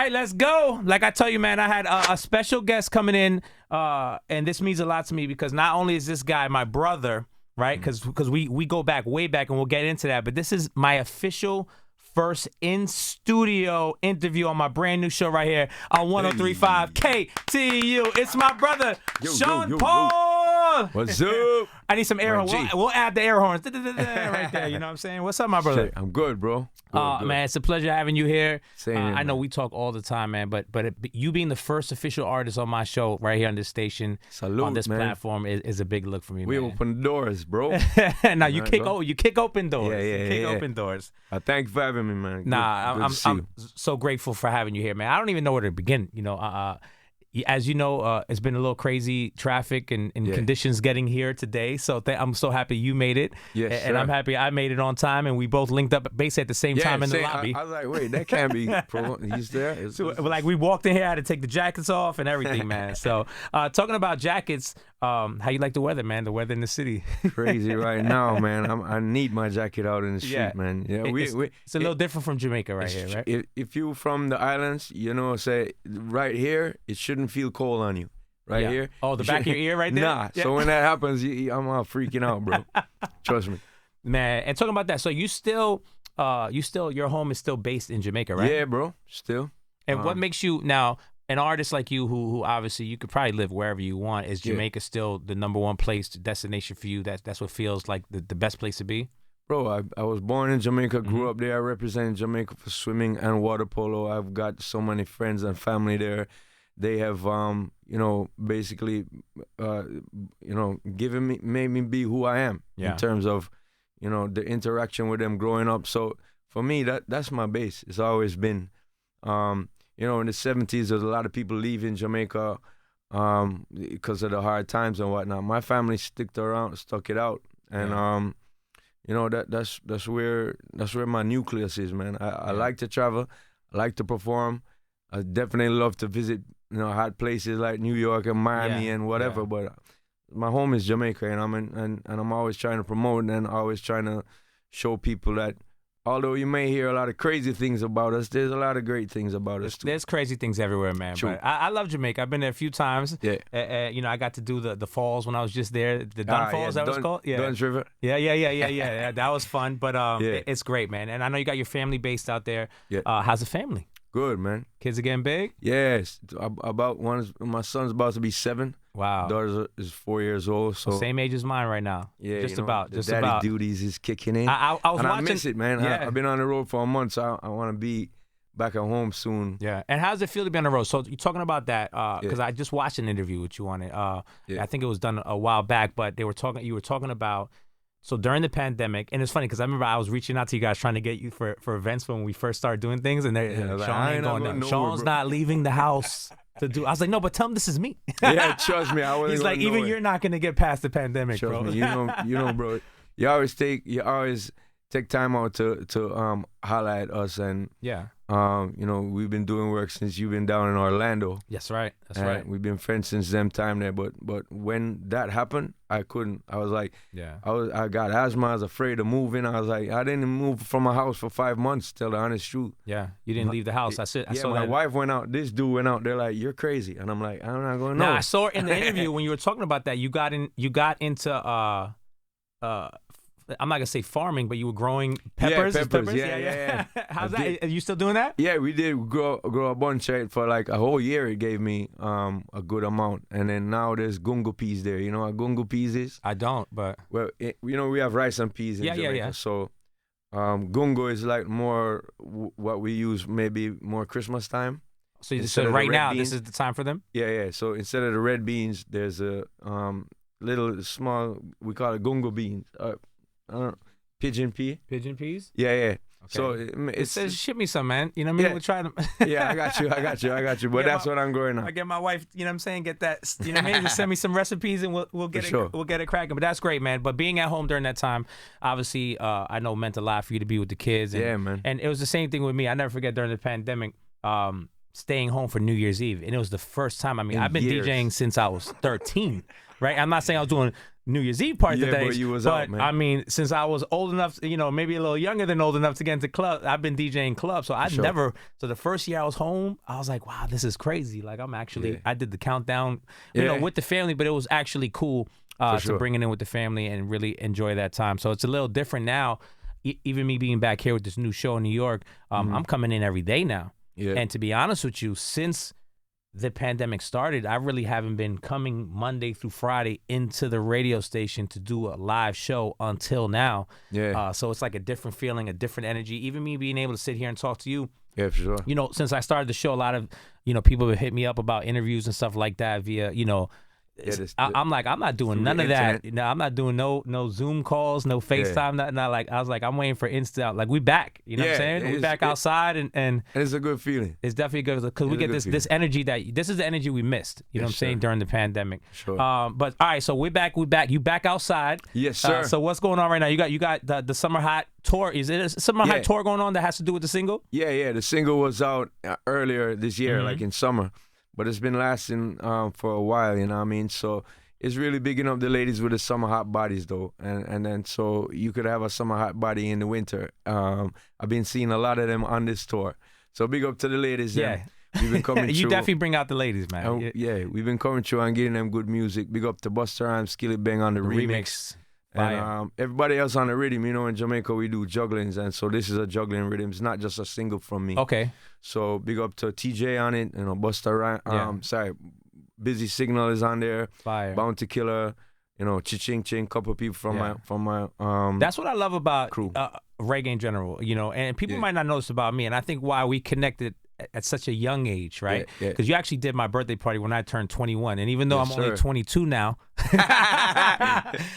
right, let's go. Like I tell you, man, I had a special guest coming in, and this means a lot to me because not only is this guy my brother, right? Because we go back way back, and we'll get into that. But this is my official first in-studio interview on my brand new show right here on 103.5 KTU. It's my brother, Sean Paul. What's up? I need some air horns. We'll add the air horns right there. You know what I'm saying? What's up, my brother? I'm good, bro. Good. Man, it's a pleasure having you here. Same here, I know man. we talk all the time, man, but you being the first official artist on my show right here on this station, Salute, on this man. platform is a big look for me, We man. open the doors, bro. Now you kick open doors. Yeah, You kick open doors. I thank you for having me, man. Nah, Good to see I'm you. so grateful for having you here, man. I don't even know where to begin. You know, as you know, it's been a little crazy traffic and conditions getting here today. So I'm so happy you made it. Yes, and sir. I'm happy I made it on time, and we both linked up basically at the same time in the lobby. I was like, wait, that can't be. He's there. So, like we walked in here, I had to take the jackets off and everything, man. So talking about jackets, how you like the weather, man? The weather in the city. Crazy right now, man. I need my jacket out in the street, man. Yeah, it's a little different from Jamaica right here, right? If you from the islands, you know, say right here, it shouldn't feel cold on you. Right here. Oh, the back of your ear right there? Nah. Yeah. So when that happens, I'm all freaking out, bro. Trust me. Man, and talking about that, so your home is still based in Jamaica, right? Yeah, bro. Still. And what makes you now an artist like you, who obviously you could probably live wherever you want? Is Jamaica still the number one destination for you? That's what feels like the best place to be? Bro, I was born in Jamaica, grew up there. I represent Jamaica for swimming and water polo. I've got so many friends and family there. They have, basically, made me be who I am in terms of, the interaction with them growing up. So for me, that's my base. It's always been, in the 70s, there's a lot of people leaving Jamaica because of the hard times and whatnot. My family stuck it out, and that's where my nucleus is, man. I like to travel, I like to perform. I definitely love to visit, hot places like New York and Miami and whatever. But my home is Jamaica, and I'm always trying to promote and always trying to show people that although you may hear a lot of crazy things about us, there's a lot of great things about us too. There's crazy things everywhere, man. True. But I love Jamaica. I've been there a few times. Yeah. I got to do the falls when I was just there. The Dun Falls, that was called? Yeah. Dunn's River. Yeah. That was fun. But it's great, man. And I know you got your family based out there. Yeah. How's the family? Good, man. Kids are getting big? Yes. My son's about to be 7. Wow. Daughter is 4 years old. So same age as mine right now. Yeah, Just the daddy duties is kicking in. I was watching. I miss it, man. Yeah. I've been on the road for a month, so I want to be back at home soon. Yeah. And how does it feel to be on the road? So you're talking about that because I just watched an interview with you on it. I think it was done a while back, but you were talking about. So during the pandemic, and it's funny because I remember I was reaching out to you guys trying to get you for events when we first started doing things, and Sean ain't going down. Sean's not leaving the house to do. I was like, no, but tell him this is me. Yeah, trust me. He's like, even you're not gonna get past the pandemic, trust bro. Me, you know, bro. You always take time out to highlight us, and we've been doing work since you've been down in Orlando. That's right. That's right. We've been friends since them time there. But when that happened, I couldn't. I was like, I got asthma. I was afraid of moving. I was like, I didn't move from my house for 5 months. Tell the honest truth. Yeah, you didn't leave the house. I saw my that. wife went out. This dude went out. They're like, you're crazy, and I'm like, I'm not going. No, I saw it in the interview when you were talking about that. You got into I'm not gonna say farming, but you were growing peppers. Yeah, peppers. Yeah. How's that? Are you still doing that? Yeah, we did grow a bunch for like a whole year. It gave me a good amount, and then now there's gungo peas there. You know what gungo peas is? I don't, but we have rice and peas in Jamaica. Yeah. So gungo is like more what we use maybe more Christmas time. So right now this is the time for them? Yeah. So instead of the red beans, there's a little small, we call it gungo beans. Pigeon pea. Pigeon peas? Yeah. Okay. So it says ship me some, man. You know what I mean? We'll try them. Yeah, I got you. But that's what I'm growing on. I get my wife, you know what I'm saying, get that, you know what I mean? Just send me some recipes and we'll get we'll get it cracking. But that's great, man. But being at home during that time, obviously, I know meant a lot for you to be with the kids. And, yeah, man. And it was the same thing with me. I never forget during the pandemic, staying home for New Year's Eve. And it was the first time. I mean, I've been DJing since I was 13, right? I'm not saying I was doing New Year's Eve party today. But you was but out, man. I mean, since I was old enough, maybe a little younger than old enough to get into clubs, I've been DJing clubs. So so the first year I was home, I was like, wow, this is crazy. Like I'm actually, I did the countdown, with the family, but it was actually cool to bring it in with the family and really enjoy that time. So it's a little different now. Even me being back here with this new show in New York, I'm coming in every day now. Yeah. And to be honest with you, since the pandemic started, I really haven't been coming Monday through Friday into the radio station to do a live show until now. Yeah. So it's like a different feeling, a different energy. Even me being able to sit here and talk to you. Yeah, for sure. Since I started the show, a lot of, people have hit me up about interviews and stuff like that via, I'm like, I'm not doing none of that. I'm not doing no Zoom calls, no FaceTime, nothing. I was like, I'm waiting for Insta. Like, we back. You know what I'm saying? We back outside, and it's a good feeling. It's definitely good because we get this energy this is the energy we missed. You know what I'm saying, during the pandemic. Sure. But all right, so we're back. You back outside. Yes, sir. So what's going on right now? You got the Summer Hot tour. Is it a Summer Hot tour going on that has to do with the single? Yeah. The single was out earlier this year, like in summer. But it's been lasting for a while, you know what I mean? So it's really bigging up the ladies with the summer hot bodies, though. And then so you could have a summer hot body in the winter. I've been seeing a lot of them on this tour. So big up to the ladies. Yeah. We've been coming you through. definitely bring out the ladies, man. We've been coming through and getting them good music. Big up to Busta Rhymes, Skillet Bang on the remix. And everybody else on the rhythm, in Jamaica we do jugglings, and so this is a juggling rhythm. It's not just a single from me. Okay. So big up to TJ on it, Busta Rhymes. Busy Signal is on there. Fire. Bounty Killer, Chi-Ching Ching, couple people from my That's what I love about crew. Reggae in general, and people might not notice about me, and I think why we connected at such a young age, right? Because you actually did my birthday party when I turned 21, and even though I'm only 22 now,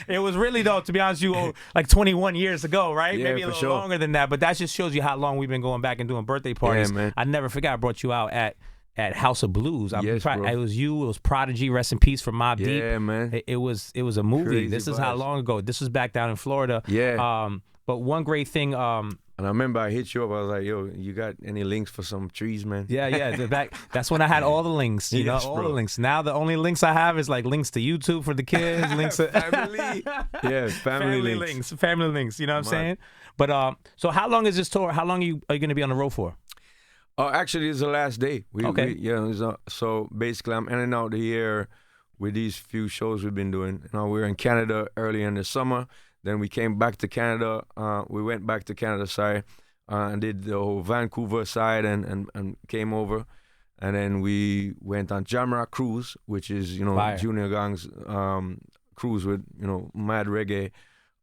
it was really, though, to be honest with you, like 21 years ago, right? Maybe a little longer than that, but that just shows you how long we've been going back and doing birthday parties. Man. I never forgot I brought you out at House of Blues. Bro. It was you. It was Prodigy. Rest in peace from Mobb Deep. Yeah, man. It was a movie. Crazy this is vibes. how long ago. This was back down in Florida. Yeah. But one great thing. And I remember I hit you up. I was like, "Yo, you got any links for some trees, man?" Yeah. That's when I had all the links. The links. Now the only links I have is like links to YouTube for the kids, links to family. Yeah, family links. Family links. You know what I'm saying? But so how long is this tour? How long are you going to be on the road for? Oh, actually, it's the last day. Okay. So basically, I'm in and out the year with these few shows we've been doing. We were in Canada early in the summer. Then we came back to Canada. We went back to Canada, and did the whole Vancouver side and came over. And then we went on Jamrock Cruise, which is, Junior Gong's cruise with, mad reggae,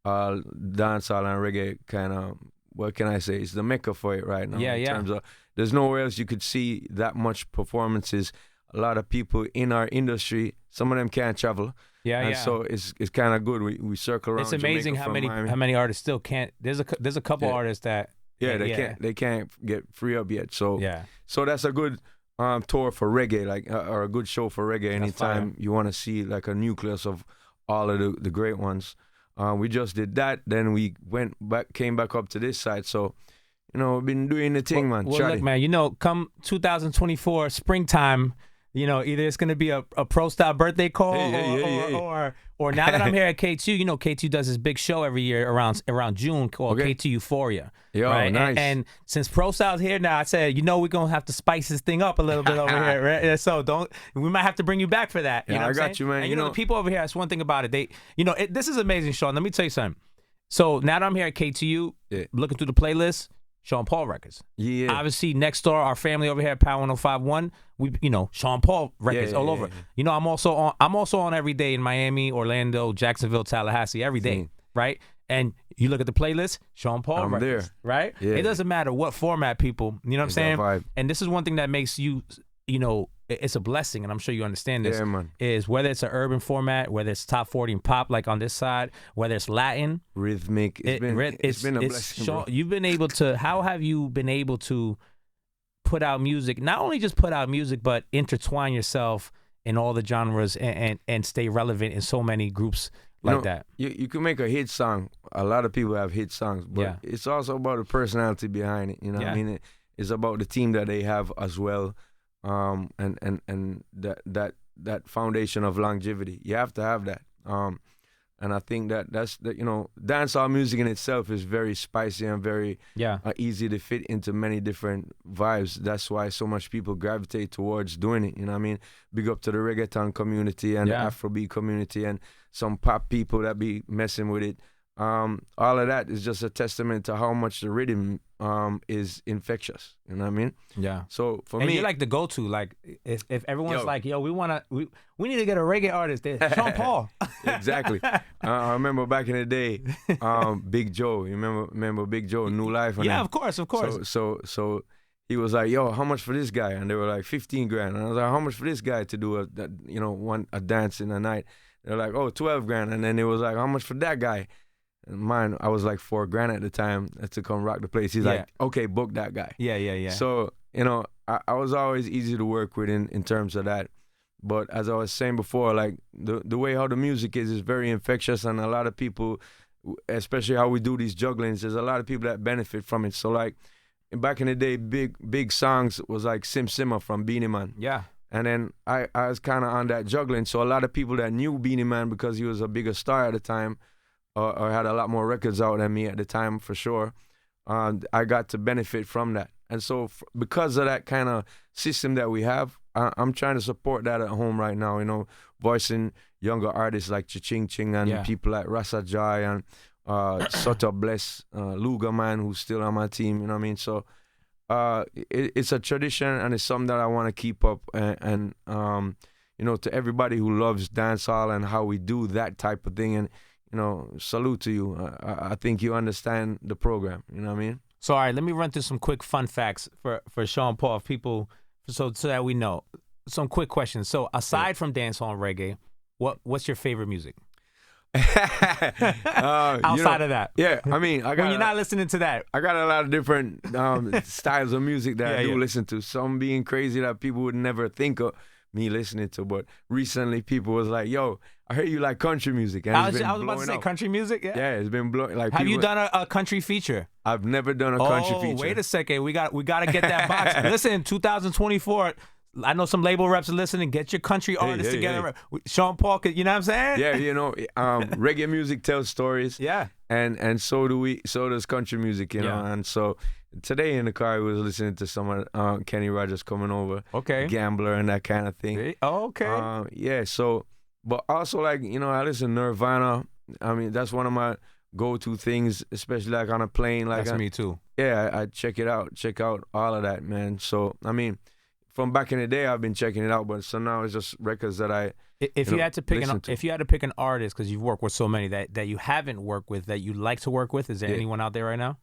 dancehall and reggae kind of, what can I say? It's the mecca for it right now. In terms of, there's nowhere else you could see that much performances. A lot of people in our industry, some of them can't travel. So it's kind of good. We circle around. It's amazing Jamaica how many artists still can't. There's a couple artists that they can't get free up yet. So that's a good tour for reggae, or a good show for reggae. Anytime you want to see like a nucleus of all of the great ones. We just did that. Then we came back up to this side. So we've been doing the thing, man. Well, look, man. Come 2024 springtime. Either it's gonna be a pro style birthday call, or now that I'm here at K2, K2 does this big show every year around June called K2 Euphoria. Right? Nice. And since Pro Style's here now, I said, we're gonna have to spice this thing up a little bit over here, right? So we might have to bring you back for that. You know I got you, man. And the people over here, that's one thing about it. This is amazing, Sean. Let me tell you something. So now that I'm here at K2, looking through the playlist, Sean Paul records. Yeah. Obviously, next door, our family over here at Power 105.1, we, Sean Paul records all over. I'm also on every day in Miami, Orlando, Jacksonville, Tallahassee, every day, right? And you look at the playlist, Sean Paul records, there. Right? Yeah. It doesn't matter what format, people. You know what I'm saying? Vibe. And this is one thing that makes you, it's a blessing, and I'm sure you understand this, man. Is whether it's an urban format, whether it's top 40 and pop like on this side, whether it's Latin. Rhythmic. It's been a blessing, Sean, how have you been able to put out music, not only just put out music, but intertwine yourself in all the genres and stay relevant in so many groups like that? You can make a hit song. A lot of people have hit songs, but it's also about the personality behind it. You know what I mean? It's about the team that they have as well. And that foundation of longevity, you have to have that. And I think that's dancehall music in itself is very spicy and very easy to fit into many different vibes. That's why so much people gravitate towards doing it. You know what I mean? Big up to the reggaeton community and the Afrobeat community and some pop people that be messing with it. All of that is just a testament to how much the rhythm is infectious. You know what I mean? Yeah. So for me, me, you're like the go-to. Like if everyone's like, yo, we need to get a reggae artist. Sean Paul. Exactly. I remember back in the day, Big Joe. You remember Big Joe, New Life? Yeah, of course. So he was like, yo, how much for this guy? And they were like, 15 grand. And I was like, how much for this guy to do a dance in a night? They're like, oh, 12 grand. And then it was like, how much for that guy? And mine, I was like 4 grand at the time to come rock the place. He's like, okay, book that guy. Yeah. So, I was always easy to work with in terms of that. But as I was saying before, like the way how the music is very infectious, and a lot of people, especially how we do these jugglings, there's a lot of people that benefit from it. So like back in the day, big songs was like Sim Simmer from Beanie Man. Yeah. And then I was kind of on that juggling. So a lot of people that knew Beanie Man because he was a bigger star at the time, or had a lot more records out than me at the time for sure, I got to benefit from that. And so because of that kind of system that we have, I'm trying to support that at home right now, voicing younger artists like Ching Ching and people like Rasa Jai and Soto Bless, Luga Man, who's still on my team, you know what I mean? So it's a tradition, and it's something that I want to keep up. And to everybody who loves dancehall and how we do that type of thing, and salute to you. I think you understand the program. You know what I mean? So, all right, let me run through some quick fun facts for Sean Paul, people, so that we know. Some quick questions. So, aside from dancehall and reggae, what's your favorite music? Outside of that. Yeah, I mean, when you're not listening to that. I got a lot of different styles of music that I do listen to. Some being crazy that people would never think of me listening to, but recently people was like, yo, I heard you like country music. And I was about to say country music. Yeah, it's been blowing. Like, have you done a country feature? I've never done a country feature. Wait a second, we got to get that box. Listen, 2024. I know some label reps are listening. Get your country artists together. Hey. Sean Paul, you know what I'm saying? Yeah, reggae music tells stories. Yeah, and so does country music. You know, and so today in the car, I was listening to some of Kenny Rogers Coming Over. Okay. Gambler and that kind of thing. Okay. Yeah. So, but also like I listen to Nirvana. I mean, that's one of my go-to things, especially like on a plane. Like that's me too. Yeah, I check it out. Check out all of that, man. So I mean, from back in the day, I've been checking it out, but so now it's just records that I. If you had to pick an artist, because you've worked with so many that you haven't worked with that you like to work with, is there anyone out there right now?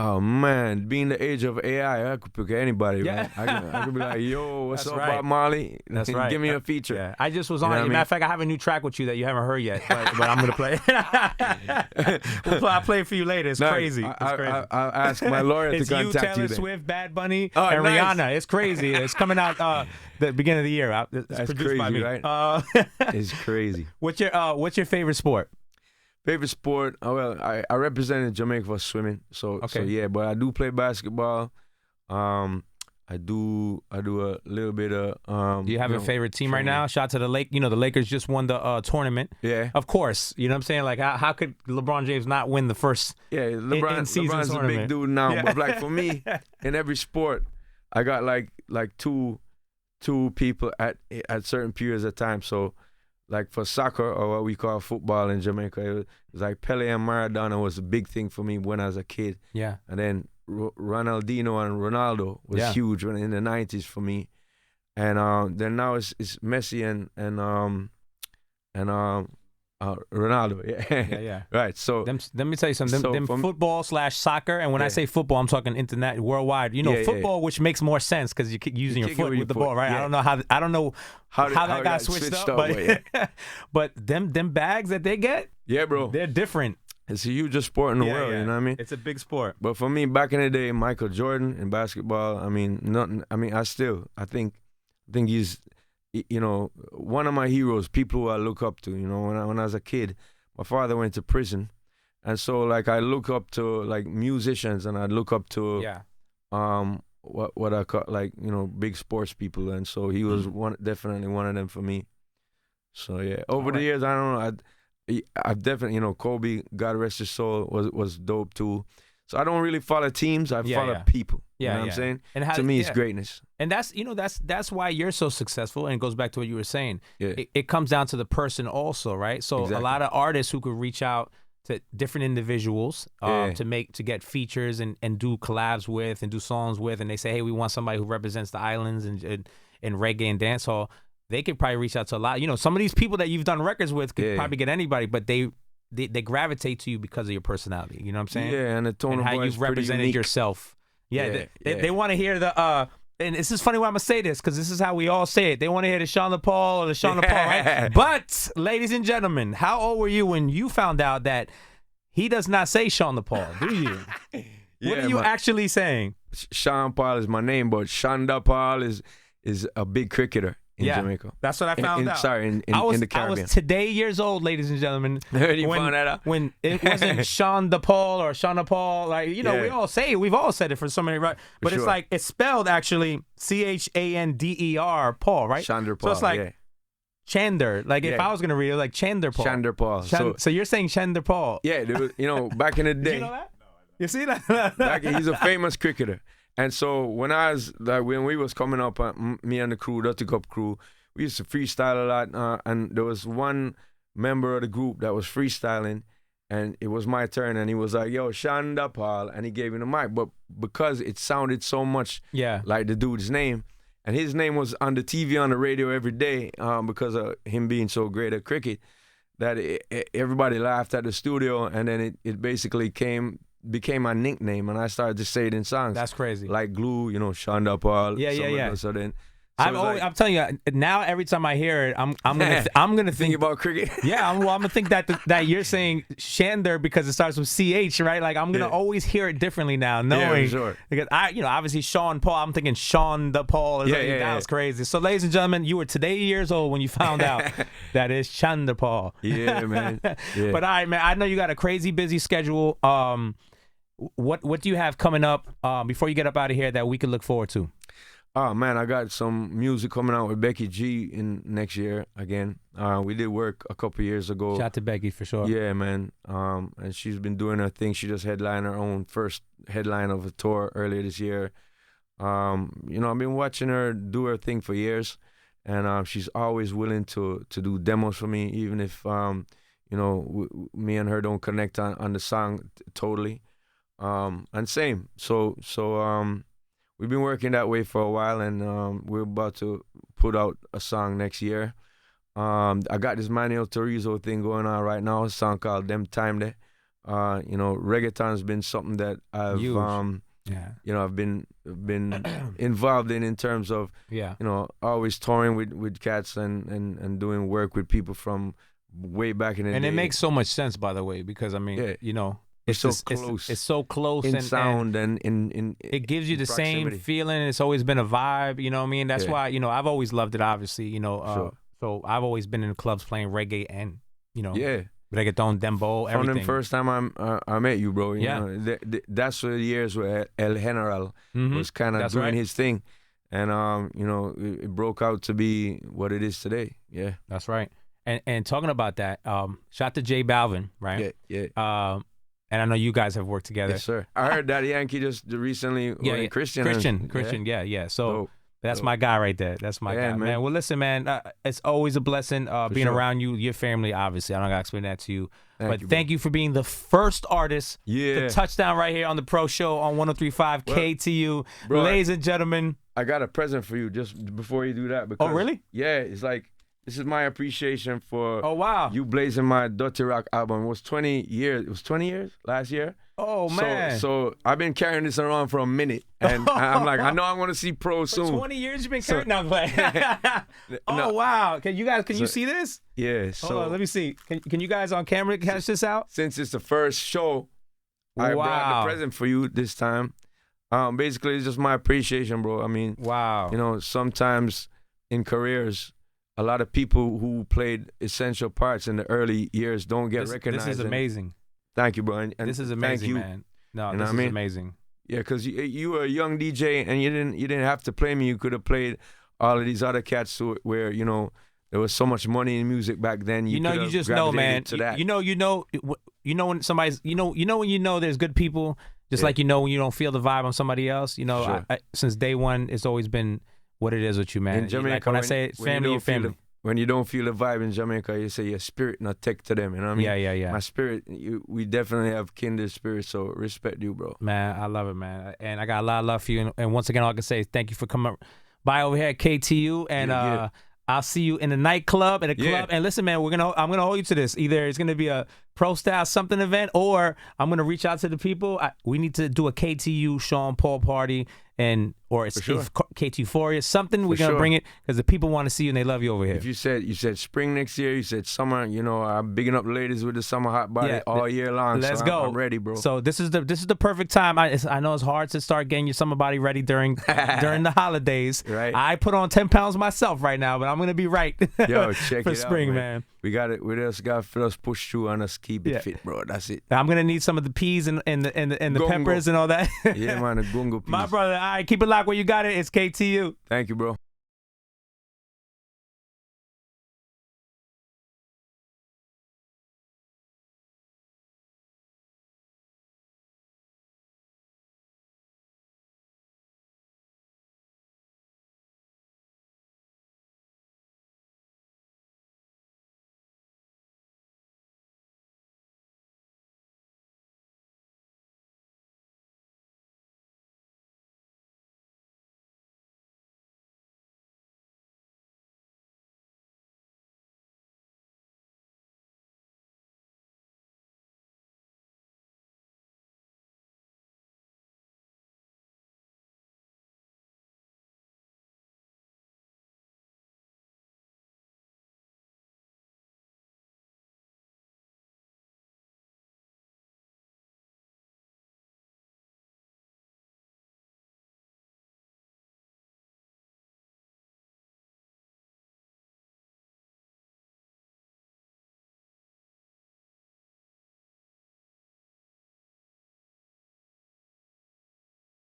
Oh man, being the age of AI, I could pick anybody. Yeah. Man. I could be like, yo, what's up, Bob Marley? That's right. Give me a feature. Yeah. I just was on it. Matter of fact, I have a new track with you that you haven't heard yet, but I'm gonna play. I'll play it for you later. It's crazy. I'll ask my lawyer to contact you. Taylor Swift, Bad Bunny, and Rihanna. It's crazy. It's coming out the beginning of the year. It's That's produced crazy, by me. Right? It's crazy. What's your favorite sport? Favorite sport? Oh, well, I represented Jamaica for swimming, so yeah. But I do play basketball. I do a little bit of. Do you have a favorite team right now? Shout out to the Lake. The Lakers just won the tournament. Yeah. Of course. You know what I'm saying? Like, how could LeBron James not win the first? Yeah, LeBron's a big dude now. Yeah. But like for me, in every sport, I got like two people at certain periods of time. So. Like for soccer, or what we call football in Jamaica, it was like Pele and Maradona was a big thing for me when I was a kid. Yeah. And then Ronaldinho and Ronaldo was huge in the 90s for me. And then now it's Messi and Ronaldo. Yeah. Right. So let me tell you something. Them football/soccer, and when I say football, I'm talking internet, worldwide. Football, which makes more sense because you're using your foot with the ball, right? Yeah. I don't know how that got switched up, but them bags that they get, bro, they're different. It's the hugest sport in the world. You know what I mean? It's a big sport. But for me, back in the day, Michael Jordan in basketball. I think he's. One of my heroes, people who I look up to. When I was a kid, my father went to prison, and so like I look up to like musicians, and I look up to what I call like big sports people, and so he was definitely one of them for me. So yeah, over the years, I don't know. I've definitely, you know, Kobe, God rest his soul, was dope too. So I don't really follow teams. I follow people. You know what I'm saying? And to me, it's greatness. And that's why you're so successful. And it goes back to what you were saying. Yeah. It comes down to the person also, right? So a lot of artists who could reach out to different individuals to get features and do collabs with and do songs with, and they say, hey, we want somebody who represents the islands and reggae and dancehall. They could probably reach out to a lot. You know, some of these people that you've done records with could probably get anybody, but they gravitate to you because of your personality. You know what I'm saying? Yeah, and the tone and of how voice you've represented unique. Yourself. They want to hear the and this is funny why I'm gonna say this, because this is how we all say it. They want to hear the Sean Paul or the Sean Paul, right? But ladies and gentlemen, how old were you when you found out that he does not say Sean Paul? Do you? What are you actually saying? Sean Paul is my name, but Shonda Paul is a big cricketer in Jamaica. That's what I found out. Sorry, in the Caribbean. I was today years old, ladies and gentlemen. You found that out? When it wasn't Sean Paul or Shauna Paul, like, you know, we all say it. We've all said it for so many, right? But it's like, it's spelled actually Chander Paul, right? Chander Paul, so it's like Chander. Like if I was going to read it, like Chander Paul. Chander Paul. So you're saying Chander Paul. Yeah, dude, you know, back in the day. You know that? You see that? He's a famous cricketer. And so when we was coming up, me and the crew, Dirty Cup crew, we used to freestyle a lot. And there was one member of the group that was freestyling, and it was my turn. And he was like, yo, Shonda Paul. And he gave me the mic. But because it sounded so much like the dude's name, and his name was on the TV, on the radio every day because of him being so great at cricket, that everybody laughed at the studio. And then it basically became my nickname, and I started to say it in songs. That's crazy. Like Glue, you know, Shonda Paul. Yeah. So then, I'm telling you now. Every time I hear it, I'm gonna think about cricket. Yeah, I'm gonna think that you're saying Shander because it starts with CH, right? Like I'm gonna always hear it differently now, knowing because obviously Sean Paul. I'm thinking Sean the Paul. That was crazy. So, ladies and gentlemen, you were today years old when you found out that it's Shander Paul. Yeah, man. Yeah. But all right, man. I know you got a crazy busy schedule. What do you have coming up before you get up out of here that we can look forward to? Oh man, I got some music coming out with Becky G in next year again. We did work a couple years ago. Shout out to Becky for sure. Yeah, man. And she's been doing her thing. She just headlined her own first headline of a tour earlier this year. You know, I've been watching her do her thing for years, and she's always willing to do demos for me, even if you know me and her don't connect on the song totally. And same. So we've been working that way for a while, and we're about to put out a song next year. I got this Manuel Turizo thing going on right now, a song called Them Time There. You know, reggaeton's been something that I've you know, I've been involved in terms of you know, always touring with cats and doing work with people from way back in the day. And it makes so much sense, by the way, because I mean, you know, it's so close. It's so close in sound and in it gives you the proximity. same feeling. It's always been a vibe. You know what I mean? That's why, you know, I've always loved it. Obviously, you know, so I've always been in clubs playing reggae and, you know, reggaeton, dembow, everything. From the first time I met you, bro. You know, that's the years where El General was kind of doing his thing, and you know, it broke out to be what it is today. Yeah, that's right. And talking about that, shout to J Balvin, right? Yeah. And I know you guys have worked together. Yes, sir. I heard Daddy Yankee just recently. Christian. Yeah. So that's my guy right there. That's my guy, man. Well, listen, man. It's always a blessing being around you, your family. Obviously, I don't gotta explain that to you. Thank you for being the first artist to touch down right here on the Pro Show on 103.5 KTU, bro, ladies and gentlemen. I got a present for you just before you do that. Because, really? Yeah, it's like. This is my appreciation for you blazing my Dirty Rock album. It was 20 years. It was 20 years last year. Oh, man. So I've been carrying this around for a minute. And I'm like, I know I'm going to see Pro soon. 20 years you've been carrying wow. Can you see this? Yeah. Hold on, let me see. Can you guys on camera catch this out? Since it's the first show, I brought the present for you this time. Basically, it's just my appreciation, bro. I mean, you know, sometimes in careers, a lot of people who played essential parts in the early years don't get recognized. This is amazing. Thank you, bro. And this is amazing, man. No, this is amazing. Yeah, because you were a young DJ and you didn't have to play me. You could have played all of these other cats where, you know, there was so much money in music back then. You just know, man. You know when somebody's, when there's good people, just like when you don't feel the vibe on somebody else. Sure. Since day one, it's always been what it is with you, man. In Jamaica, like when I say family, your family. When you don't feel the vibe in Jamaica, you say your spirit not take to them. You know what I mean? Yeah. My spirit, we definitely have kindred spirit, so respect you, bro. Man, I love it, man. And I got a lot of love for you. And once again, all I can say is thank you for coming by over here at KTU. And I'll see you in the nightclub, at a club. And listen, man, I'm gonna hold you to this. Either it's gonna be a pro style something event, or I'm gonna reach out to the people. We need to do a KTU Sean Paul party, or it's KTU Euphoria, something. We're gonna bring it because the people want to see you and they love you over here. If you said spring next year, you said summer. I'm bigging up the ladies with the summer hot body all year long. Let's so go. I'm ready, bro. So this is the perfect time. I know it's hard to start getting your summer body ready during the holidays. Right. I put on 10 pounds myself right now, but I'm gonna be right. Yo, check for it spring, out, man. We got it. We just got to push through and us keep it fit, bro. That's it. I'm gonna need some of the peas and the peppers and all that. Yeah, man, the gungo peas. My brother, all right, keep it locked where you got it. It's KTU. Thank you, bro.